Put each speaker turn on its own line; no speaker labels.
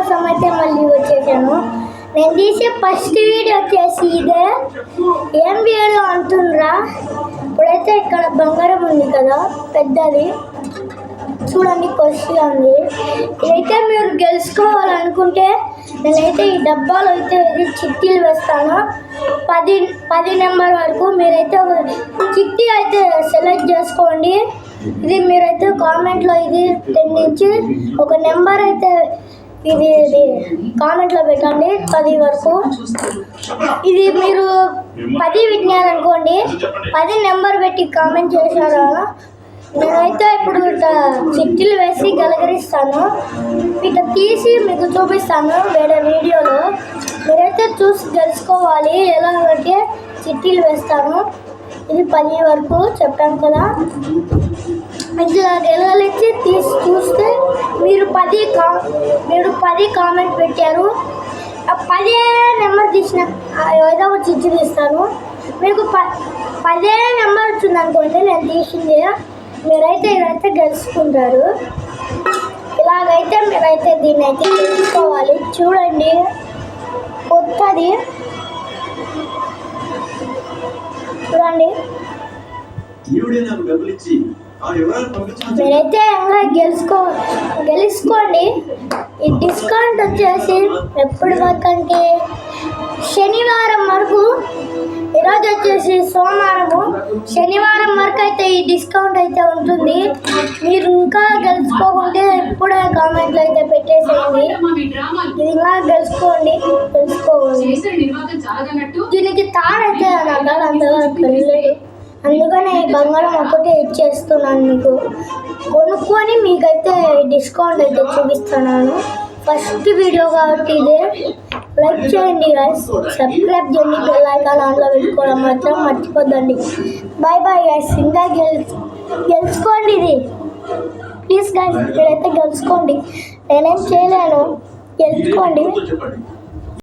కోసం అయితే మళ్ళీ వచ్చేసాను. నేను తీసే ఫస్ట్ వీడియో వచ్చేసి ఇదే. ఏం వీడియో అంటుండ్రా? ఇప్పుడైతే ఇక్కడ బంగారం ఉంది కదా పెద్దది, చూడండి కొద్దిగా ఉంది. ఇదైతే మీరు గెలుచుకోవాలనుకుంటే నేనైతే ఈ డబ్బాలో అయితే ఇది చిట్టీలు వేస్తాను. 10 నెంబర్ వరకు మీరైతే చిట్టి అయితే సెలెక్ట్ చేసుకోండి. ఇది మీరైతే కామెంట్లో ఇది 10 నుంచి ఒక నెంబర్ అయితే ఇది కామెంట్లో పెట్టండి 10 వరకు. ఇది మీరు 10 విన్నారనుకోండి, 10 నెంబర్ పెట్టి కామెంట్ చేశారా, నేనైతే ఇప్పుడు చిట్టీలు వేసి గలగరిస్తాను. ఇట్లా తీసి మీకు చూపిస్తాను వేరే వీడియోలో. మీరైతే చూసి తెలుసుకోవాలి ఎలాగంటే చిట్టీలు వేస్తాను. ఇది 10 వరకు చెప్పాను కదా. ఇట్లా గెలగలిచ్చి తీసి చూస్తే మీరు 10 కామెంట్ పెట్టారు. ఆ 10 నెంబర్ తీసిన ఏదో ఒక చిట్టి తీస్తాను. మీకు 10 నెంబర్ వచ్చింది అనుకోండి నేను తీసింది, మీరైతే ఇదైతే గెలుచుకుంటారు. ఇలాగైతే మీరైతే దీన్ని అయితే తెలుసుకోవాలి. చూడండి కొత్తది, చూడండి. మీరైతే ఎలా గెలుచుకోండి. ఈ డిస్కౌంట్ వచ్చేసి ఎప్పటి వరకు అంటే శనివారం వరకు. ఈరోజు వచ్చేసి సోమవారము, శనివారం వరకు అయితే ఈ డిస్కౌంట్ అయితే ఉంటుంది. మీరు ఇంకా గెలుచుకోకుంటే ఇప్పుడే కామెంట్లు అయితే పెట్టేసేయండి. ఇది ఇంకా తెలుసుకోండి. దీనికి తాడైతే నా కాడ అంతగా తెలియలేదు, అందుకనే బంగారం ఒకటే ఇచ్చేస్తున్నాను మీకు. కొనుక్కొని మీకైతే డిస్కౌంట్ అయితే చూపిస్తున్నాను. ఫస్ట్ వీడియో కాబట్టి ఇదే. లైక్ చేయండి గైస్, సబ్స్క్రైబ్ చేయండి, బెల్ ఐకాన్ ఆన్లో పెట్టుకోవడం మాత్రం మర్చిపోద్దండి. Bye bye guys. ఇంకా గెలుచుకోండి ఇది ప్లీజ్ గైస్, మీరైతే గెలుచుకోండి. నేనేం చేయలేను, గెలుచుకోండి.